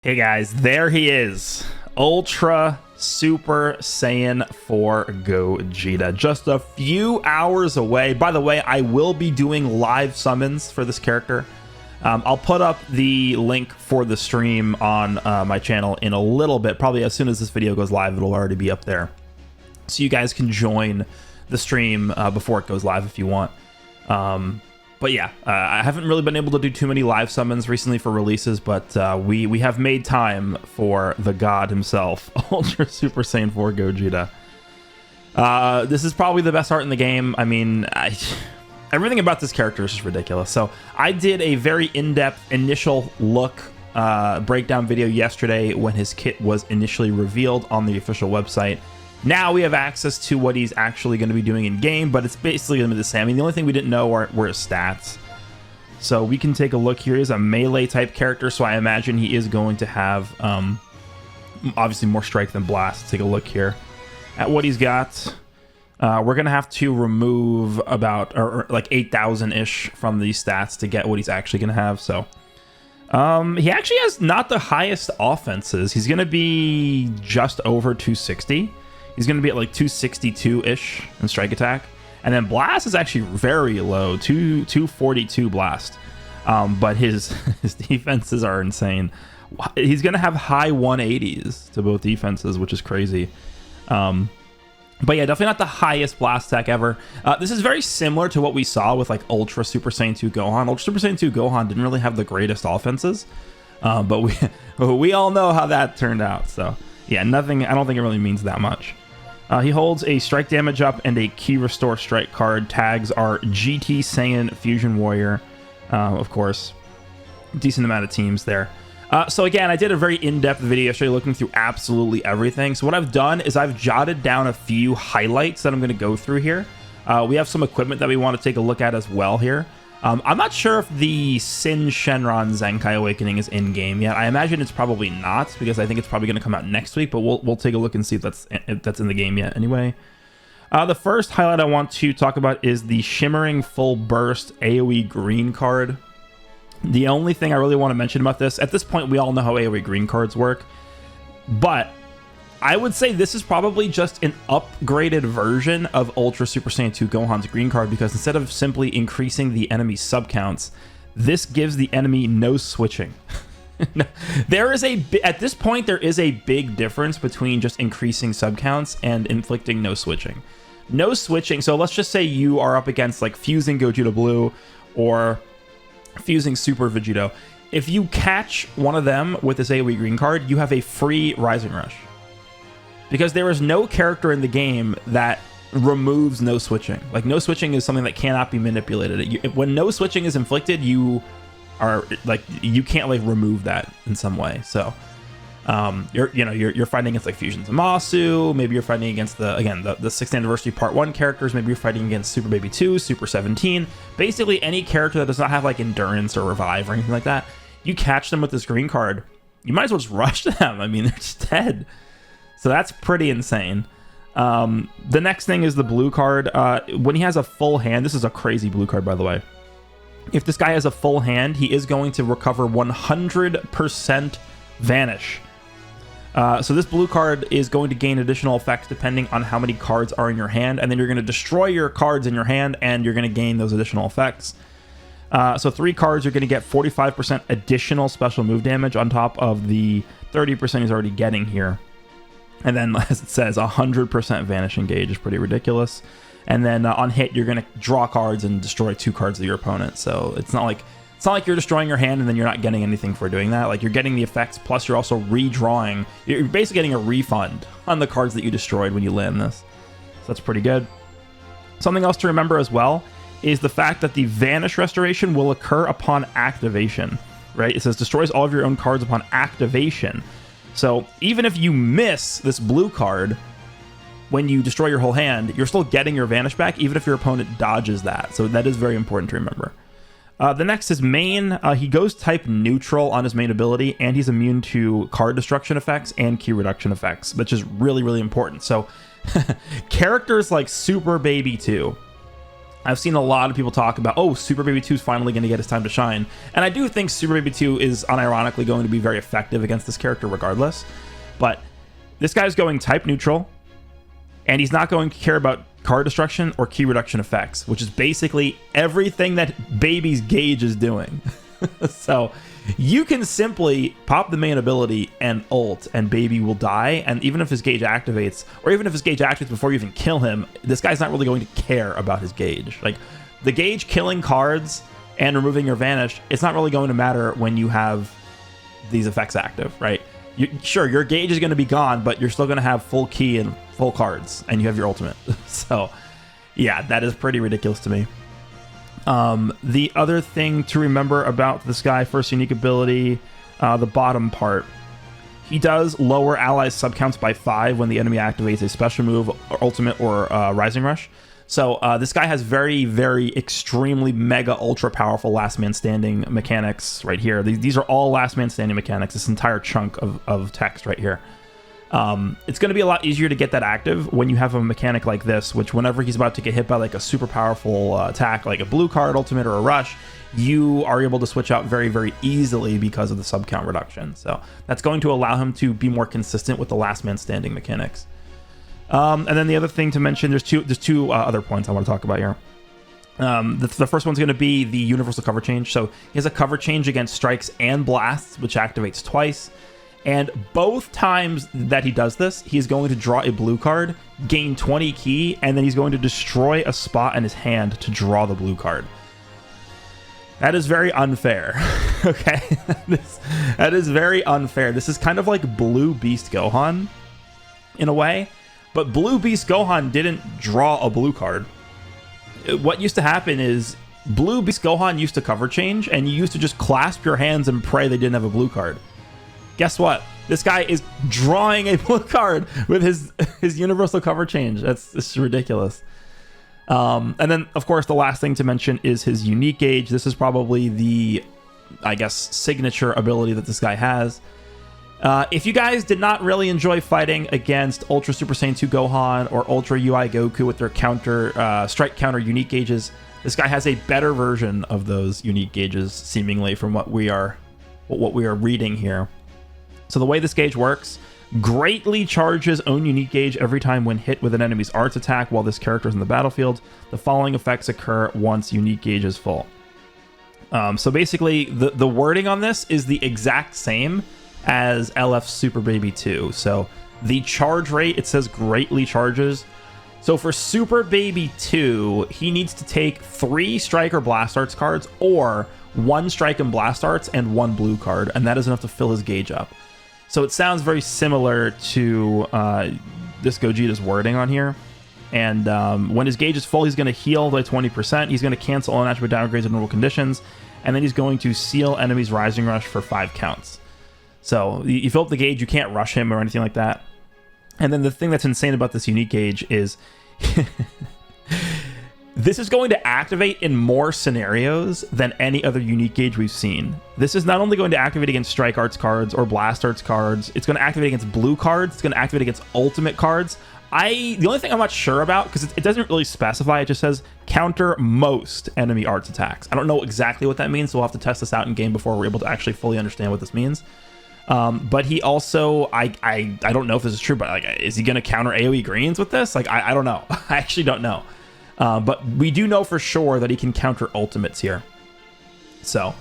Hey guys, there he is. Ultra Super Saiyan 4 Gogeta. Just a few hours away. By the way, I will be doing live summons for this character. I'll put up the link for the stream on my channel in a little bit. Probably as soon as this video goes live, it'll already be up there. So you guys can join the stream before it goes live if you want. But yeah, I haven't really been able to do too many live summons recently for releases, but we have made time for the god himself, Ultra Super Saiyan 4 Gogeta. This is probably the best art in the game. I mean, everything about this character is just ridiculous. So I did a very in-depth initial look breakdown video yesterday when his kit was initially revealed on the official website. Now we have access to what he's actually going to be doing in game, but it's basically going to be the same. I mean, the only thing we didn't know were his stats. So we can take a look here. He's a melee type character, so I imagine he is going to have obviously more strike than blast. Let's take a look here at what he's got. We're going to have to remove about or like 8,000-ish from these stats to get what he's actually going to have. So he actually has not the highest offenses. He's going to be just over 260. He's going to be at like 262-ish in strike attack. And then blast is actually very low, 242 blast. But his defenses are insane. He's going to have high 180s to both defenses, which is crazy. But yeah, definitely not the highest blast attack ever. This is very similar to what we saw with like Ultra Super Saiyan 2 Gohan. Ultra Super Saiyan 2 Gohan didn't really have the greatest offenses. But we all know how that turned out. So yeah, nothing. I don't think it really means that much. He holds a strike damage up and a key restore strike card. Tags are GT Saiyan Fusion Warrior, of course. Decent amount of teams there. So again, I did a very in-depth video yesterday looking through absolutely everything. So what I've done is I've jotted down a few highlights that I'm going to go through here. We have some equipment that we want to take a look at as well here. I'm not sure if the Sin Shenron Zenkai Awakening is in-game yet. I imagine it's probably not, because I think it's probably going to come out next week, but we'll take a look and see if that's in the game yet anyway. The first highlight I want to talk about is the Shimmering Full Burst AoE Green card. The only thing I really want to mention about this, at this point we all know how AoE Green cards work, but I would say this is probably just an upgraded version of Ultra Super Saiyan 2 Gohan's green card, because instead of simply increasing the enemy sub counts, this gives the enemy no switching. There is at this point there is a big difference between just increasing sub counts and inflicting no switching. No switching. So let's just say you are up against like fusing Gogeta Blue or fusing Super Vegito. If you catch one of them with this AoE green card, you have a free Rising Rush. Because there is no character in the game that removes no switching. Like, no switching is something that cannot be manipulated. When no switching is inflicted, you are like, you can't like remove that in some way. So you're fighting against like Fusion Zamasu, maybe you're fighting against the 6th anniversary part 1 characters, maybe you're fighting against Super Baby 2, Super 17, basically any character that does not have like endurance or revive or anything like that. You catch them with this green card, you might as well just rush them. I mean, they're just dead. So that's pretty insane. The next thing is the blue card. When he has a full hand, this is a crazy blue card, by the way. If this guy has a full hand, he is going to recover 100% Vanish. So this blue card is going to gain additional effects depending on how many cards are in your hand, and then you're going to destroy your cards in your hand, and you're going to gain those additional effects. So 3 cards, you're going to get 45% additional special move damage on top of the 30% he's already getting here. And then, as it says, 100% Vanish Engage is pretty ridiculous. And then on hit, you're going to draw cards and destroy 2 cards of your opponent. So it's not like you're destroying your hand and then you're not getting anything for doing that. Like, you're getting the effects, plus you're also redrawing. You're basically getting a refund on the cards that you destroyed when you land this. So that's pretty good. Something else to remember as well is the fact that the Vanish Restoration will occur upon activation. Right? It says destroys all of your own cards upon activation. So even if you miss this blue card when you destroy your whole hand, you're still getting your Vanish back, even if your opponent dodges that. So that is very important to remember. The next is main. He goes type neutral on his main ability, and he's immune to card destruction effects and key reduction effects, which is really, really important. So characters like Super Baby 2 I've seen a lot of people talk about, oh, Super Baby 2 is finally going to get his time to shine. And I do think Super Baby 2 is unironically going to be very effective against this character regardless. But this guy's going type neutral, and he's not going to care about card destruction or key reduction effects, which is basically everything that Baby's Gauge is doing. So you can simply pop the main ability and ult, and Baby will die. And even if his Gauge activates, or even if his Gauge activates before you even kill him, this guy's not really going to care about his Gauge. Like, the Gauge killing cards and removing your Vanish, it's not really going to matter when you have these effects active, right? Sure, your Gauge is going to be gone, but you're still going to have full key and full cards, and you have your ultimate. So, yeah, that is pretty ridiculous to me. The other thing to remember about this guy, first unique ability, the bottom part. He does lower allies subcounts by 5 when the enemy activates a special move, or ultimate, or Rising Rush. So this guy has very, very extremely mega ultra powerful last man standing mechanics right here. These are all last man standing mechanics, this entire chunk of text right here. It's going to be a lot easier to get that active when you have a mechanic like this, which whenever he's about to get hit by like a super powerful attack, like a blue card, ultimate, or a rush, you are able to switch out very, very easily because of the sub count reduction. So that's going to allow him to be more consistent with the last man standing mechanics. And then the other thing to mention, there's two other points I want to talk about here. The first one's going to be the universal cover change. So he has a cover change against strikes and blasts, which activates twice. And both times that he does this, he's going to draw a blue card, gain 20 key, and then he's going to destroy a spot in his hand to draw the blue card. That is very unfair. Okay? That is very unfair. This is kind of like Blue Beast Gohan, in a way. But Blue Beast Gohan didn't draw a blue card. What used to happen is Blue Beast Gohan used to cover change, and you used to just clasp your hands and pray they didn't have a blue card. Guess what? This guy is drawing a blue card with his universal cover change. This is ridiculous. And then, of course, the last thing to mention is his unique gauge. This is probably the, I guess, signature ability that this guy has. If you guys did not really enjoy fighting against Ultra Super Saiyan 2 Gohan or Ultra UI Goku with their counter strike counter unique gauges, this guy has a better version of those unique gauges, seemingly, from what we are reading here. So the way this gauge works, greatly charges own unique gauge every time when hit with an enemy's arts attack while this character is in the battlefield. The following effects occur once unique gauge is full. So basically, the wording on this is the exact same as LF Super Baby 2. So the charge rate, it says greatly charges. So for Super Baby 2, he needs to take 3 Strike or Blast Arts cards, or 1 Strike and Blast Arts and 1 blue card, and that is enough to fill his gauge up. So it sounds very similar to this Gogeta's wording on here. And when his gauge is full, he's going to heal by 20%. He's going to cancel all attribute downgrades in normal conditions. And then he's going to seal enemies Rising Rush for 5 counts. So you fill up the gauge, you can't rush him or anything like that. And then the thing that's insane about this unique gauge is this is going to activate in more scenarios than any other unique gauge we've seen. This is not only going to activate against Strike Arts cards or Blast Arts cards, it's going to activate against blue cards, it's going to activate against ultimate cards. The only thing I'm not sure about, because it doesn't really specify, it just says counter most enemy arts attacks. I don't know exactly what that means, so we'll have to test this out in game before we're able to actually fully understand what this means. But he also, I don't know if this is true, but like, is he going to counter AoE greens with this? Like, I don't know. I actually don't know. But we do know for sure that he can counter ultimates here. So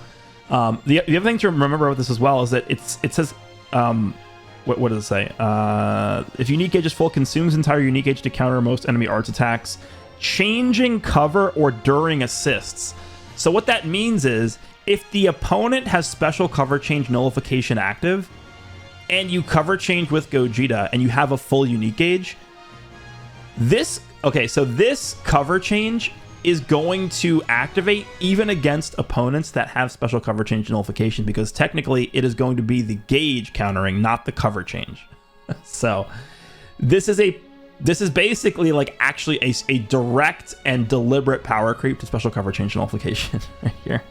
the other thing to remember about this as well is that it says, what does it say? If unique gauge is full, consumes entire unique gauge to counter most enemy arts attacks, changing cover or during assists. So what that means is, if the opponent has special cover change nullification active, and you cover change with Gogeta, and you have a full unique gauge, this cover change is going to activate even against opponents that have special cover change nullification, because technically it is going to be the gauge countering, not the cover change. So this is basically like actually a direct and deliberate power creep to special cover change nullification right here.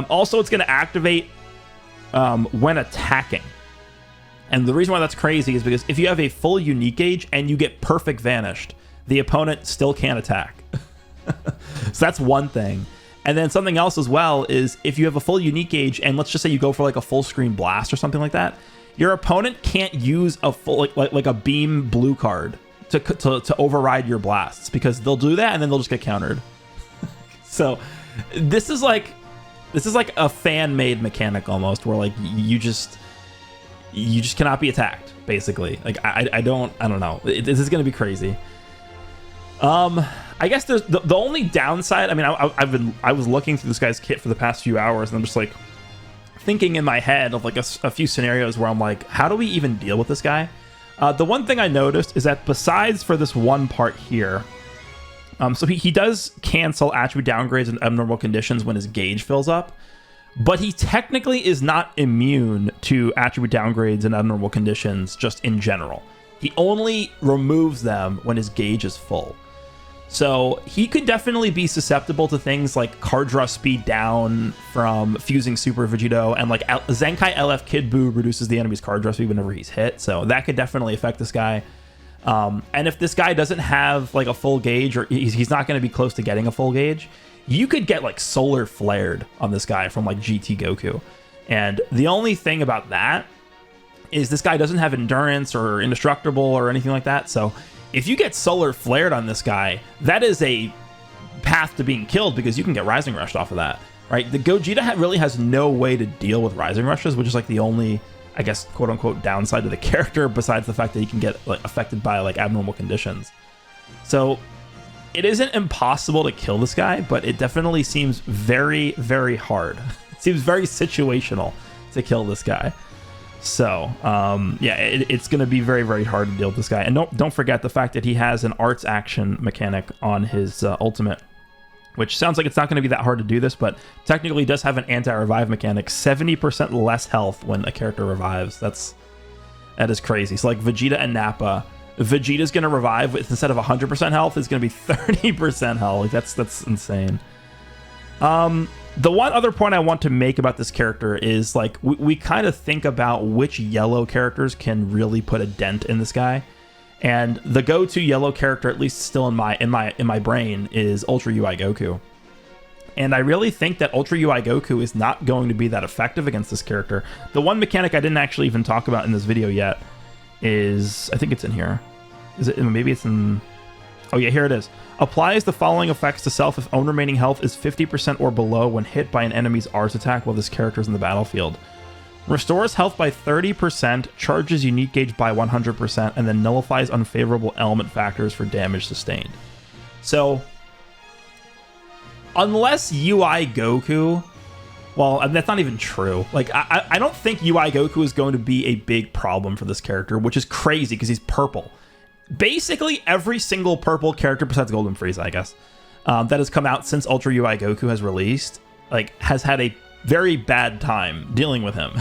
Also, it's going to activate when attacking. And the reason why that's crazy is because if you have a full unique gauge and you get perfect vanished, the opponent still can't attack. So that's one thing. And then something else as well is if you have a full unique gauge, and let's just say you go for like a full screen blast or something like that, your opponent can't use a full like a beam blue card to override your blasts, because they'll do that and then they'll just get countered. So this is like a fan-made mechanic almost, where like you just cannot be attacked, basically. Like I don't know. This is gonna be crazy. I guess there's the only downside. I mean, I was looking through this guy's kit for the past few hours, and I'm just like thinking in my head of like a few scenarios where I'm like, how do we even deal with this guy? The one thing I noticed is that besides for this one part here, so he does cancel attribute downgrades and abnormal conditions when his gauge fills up, but he technically is not immune to attribute downgrades and abnormal conditions just in general. He only removes them when his gauge is full. So he could definitely be susceptible to things like card draw speed down from fusing Super Vegito, and like Zenkai LF Kid Buu reduces the enemy's card draw speed whenever he's hit. So that could definitely affect this guy. And if this guy doesn't have like a full gauge, or he's not going to be close to getting a full gauge, you could get like solar flared on this guy from like GT Goku. And the only thing about that is this guy doesn't have endurance or indestructible or anything like that. So if you get solar flared on this guy, that is a path to being killed, because you can get Rising Rushed off of that, right? The Gogeta really has no way to deal with Rising Rushes, which is like the only, I guess, quote unquote downside to the character, besides the fact that he can get like affected by like abnormal conditions. So it isn't impossible to kill this guy, but it definitely seems very, very hard. It seems very situational to kill this guy. So yeah, it's going to be very, very hard to deal with this guy. And don't forget the fact that he has an arts action mechanic on his ultimate, which sounds like it's not going to be that hard to do this, but technically does have an anti-revive mechanic. 70% less health when a character revives. That is crazy. So like Vegeta and Nappa, Vegeta's going to revive with, instead of 100% health, it's going to be 30% health. Like that's insane. The one other point I want to make about this character is like we kind of think about which yellow characters can really put a dent in this guy, and the go-to yellow character, at least still in my brain, is Ultra UI Goku. And I really think that Ultra UI Goku is not going to be that effective against this character. The one mechanic I didn't actually even talk about in this video yet is, I think it's in here. Is it? Maybe it's in. Oh yeah, here it is. Applies the following effects to self if own remaining health is 50% or below when hit by an enemy's Ars attack while this character is in the battlefield. Restores health by 30%, charges unique gauge by 100%, and then nullifies unfavorable element factors for damage sustained. So, unless UI Goku... Well, that's not even true. Like, I don't think UI Goku is going to be a big problem for this character, which is crazy because he's purple. Basically, every single purple character, besides Golden Frieza, I guess, that has come out since Ultra UI Goku has released, like, has had a very bad time dealing with him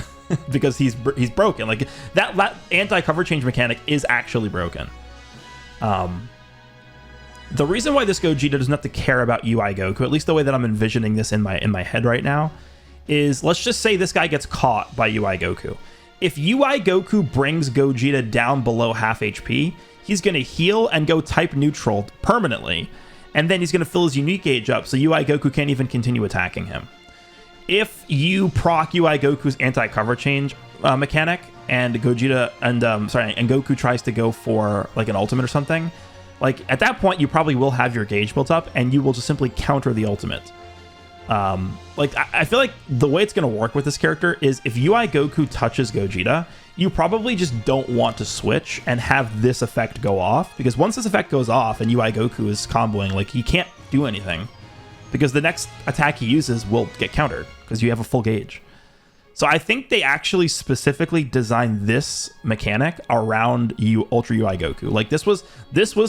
because he's broken. Like, that anti-cover change mechanic is actually broken. The reason why this Gogeta doesn't have to care about UI Goku, at least the way that I'm envisioning this in my head right now, is let's just say this guy gets caught by UI Goku. If UI Goku brings Gogeta down below half HP, he's going to heal and go type neutral permanently, and then he's going to fill his unique gauge up, so UI Goku can't even continue attacking him. If you proc UI Goku's anti-cover change mechanic, and Gogeta and Goku tries to go for like an ultimate or something, like at that point you probably will have your gauge built up, and you will just simply counter the ultimate. Like I feel like the way it's going to work with this character is if UI Goku touches Gogeta, you probably just don't want to switch and have this effect go off, because once this effect goes off and UI Goku is comboing, like he can't do anything because the next attack he uses will get countered because you have a full gauge. So I think they actually specifically designed this mechanic around Ultra UI Goku. Like this was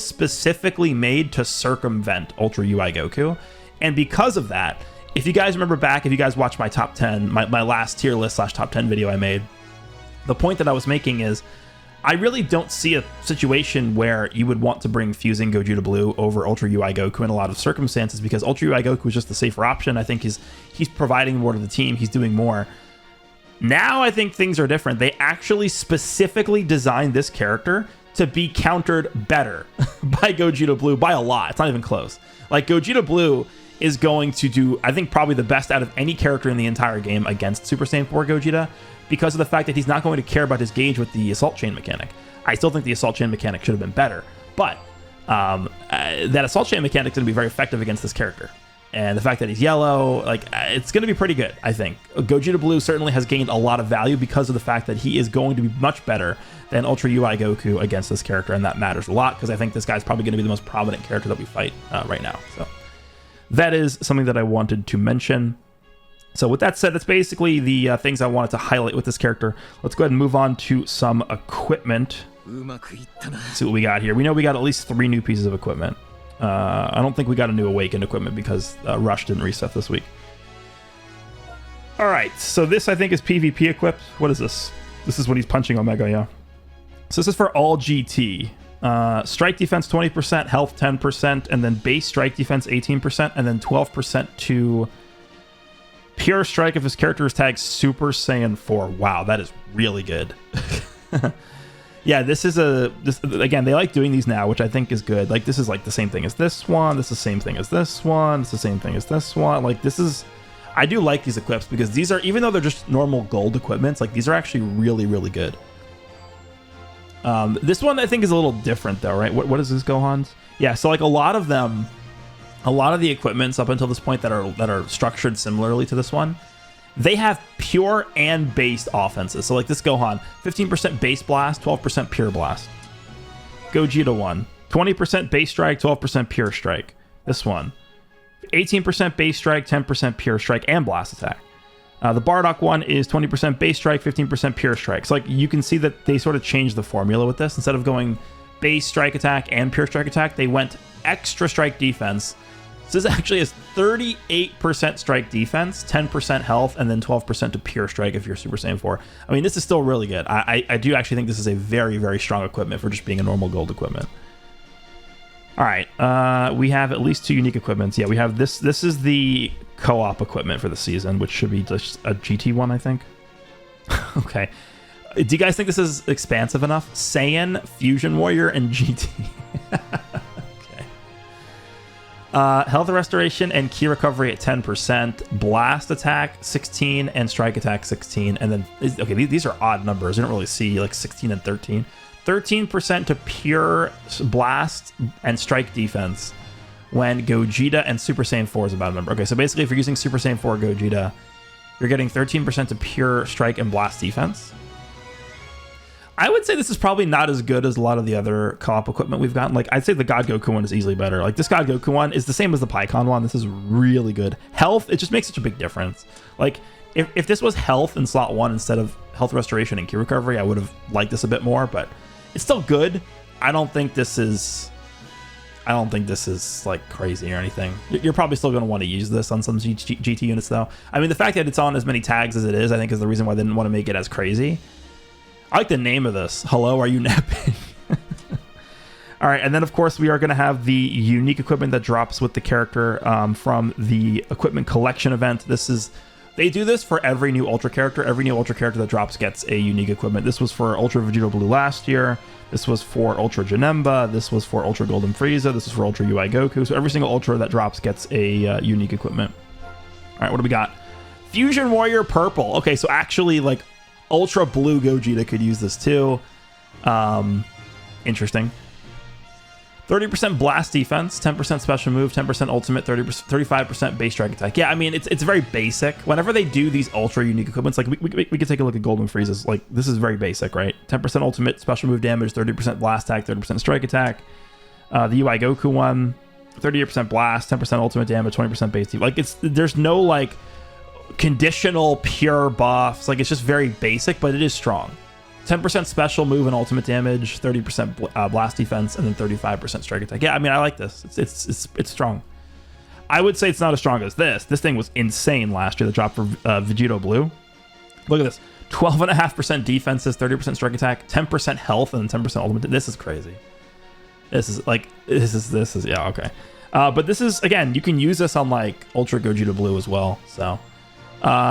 specifically made to circumvent Ultra UI Goku, and because of that, if you guys remember back, if you guys watched my top 10, my last tier list / top 10 video I made, the point that I was making is I really don't see a situation where you would want to bring fusing Gogeta Blue over Ultra UI Goku in a lot of circumstances, because Ultra UI Goku is just the safer option. I think he's providing more to the team. He's doing more. Now I think things are different. They actually specifically designed this character to be countered better by Gogeta Blue by a lot. It's not even close. Like, Gogeta Blue is going to do, I think, probably the best out of any character in the entire game against Super Saiyan 4 Gogeta, because of the fact that he's not going to care about his gauge with the Assault Chain mechanic. I still think the Assault Chain mechanic should have been better, but that Assault Chain mechanic is going to be very effective against this character. And the fact that he's yellow, like, it's going to be pretty good, I think. Gogeta Blue certainly has gained a lot of value because of the fact that he is going to be much better than Ultra UI Goku against this character, and that matters a lot because I think this guy's probably going to be the most prominent character that we fight right now. So that is something that I wanted to mention. So with that said, that's basically the things I wanted to highlight with this character. Let's go ahead and move on to some equipment. Let's see what we got here. We know we got at least 3 new pieces of equipment. I don't think we got a new Awakened equipment because Rush didn't reset this week. All right, so this I think is PvP equipped. What is this? This is when he's punching Omega, yeah. So this is for all GT. Strike defense 20%, health 10%, and then base strike defense 18%, and then 12% to pure strike if his character is tagged Super Saiyan 4. Wow, that is really good. Yeah, this again, they like doing these now, which I think is good. Like, this is like the same thing as this one. This is the same thing as this one. It's the same thing as this one. Like, this is, I do like these equips because these are, even though they're just normal gold equipments, like, these are actually really, really good. This one I think is a little different though, right? What is this, Gohan's? Yeah, so like a lot of them, a lot of the equipments up until this point that are structured similarly to this one, they have pure and based offenses. So like this Gohan, 15% base blast, 12% pure blast. Gogeta 1, 20% base strike, 12% pure strike. This one, 18% base strike, 10% pure strike and blast attack. The Bardock one is 20% base strike, 15% pure strike. So like you can see that they sort of changed the formula with this. Instead of going base strike attack and pure strike attack, they went extra strike defense. So this actually is 38% strike defense, 10% health, and then 12% to pure strike if you're Super Saiyan 4. I mean, this is still really good. I do actually think this is a very, very strong equipment for just being a normal gold equipment. All right, we have at least 2 unique equipments. Yeah, we have this. This is the co-op equipment for the season, which should be just a GT one, I think. Okay. Do you guys think this is expansive enough? Saiyan, Fusion Warrior, and GT. Health restoration and key recovery at 10%, blast attack 16, and strike attack 16. And then, okay, these are odd numbers. You don't really see like 16 and 13. 13% to pure blast and strike defense when Gogeta and Super Saiyan 4 is about a number. Okay, so basically if you're using Super Saiyan 4 Gogeta, you're getting 13% to pure strike and blast defense. I would say this is probably not as good as a lot of the other co-op equipment we've gotten. Like, I'd say the God Goku one is easily better. Like, this God Goku one is the same as the Pycon one. This is really good. Health, it just makes such a big difference. Like, if this was health in slot 1 instead of health restoration and key recovery, I would have liked this a bit more, but it's still good. I don't think this is like crazy or anything. You're probably still going to want to use this on some GT units though. I mean, the fact that it's on as many tags as it is, I think is the reason why they didn't want to make it as crazy. I like the name of this. Hello, are you napping? All right, and then of course we are going to have the unique equipment that drops with the character from the equipment collection event. They do this for every new Ultra character. Every new Ultra character that drops gets a unique equipment. This was for Ultra Vegeta Blue last year. This was for Ultra Janemba. This was for Ultra Golden Frieza. This is for Ultra UI Goku. So every single Ultra that drops gets a unique equipment. All right, what do we got? Fusion Warrior Purple. Okay, so actually like Ultra Blue Gogeta could use this too. Interesting. 30% blast defense, 10% special move, 10% ultimate, 35% base strike attack. Yeah, I mean, it's very basic. Whenever they do these ultra unique equipments, like we could take a look at Golden Frieza's. Like, this is very basic, right? 10% ultimate, special move damage, 30% blast attack, 30% strike attack. The UI Goku one, 38% blast, 10% ultimate damage, 20% base defense. Like, there's no like conditional pure buffs. Like, it's just very basic, but it is strong. 10% special move and ultimate damage, 30% blast defense, and then 35% strike attack. Yeah, I mean, I like this. It's strong. I would say it's not as strong as this. This thing was insane last year. The drop for Vegeta Blue. Look at this. 12.5% defenses, 30% strike attack, 10% health, and then 10% ultimate. This is crazy. This is yeah, okay. But this is, again, you can use this on like Ultra Gogeta Blue as well. So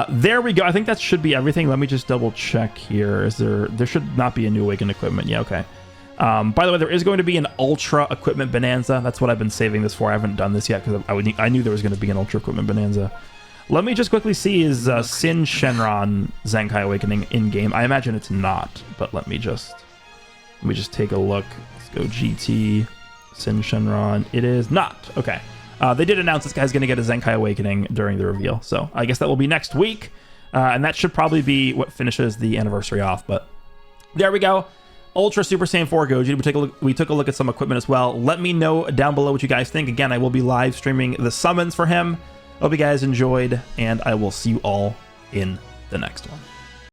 there we go. I think that should be everything. Let me just double check here. There should not be a new Awakened equipment. Yeah, okay. By the way, there is going to be an Ultra Equipment Bonanza. That's what I've been saving this for. I haven't done this yet because I knew there was going to be an Ultra Equipment Bonanza. Let me just quickly see, is Sin Shenron Zenkai Awakening in-game? I imagine it's not, but let me just take a look. Let's go GT, Sin Shenron. It is not. Okay. They did announce this guy's going to get a Zenkai Awakening during the reveal, so I guess that will be next week, and that should probably be what finishes the anniversary off, but there we go. Ultra Super Saiyan 4 Gogeta. We took a look at some equipment as well. Let me know down below what you guys think. Again, I will be live streaming the summons for him. Hope you guys enjoyed, and I will see you all in the next one.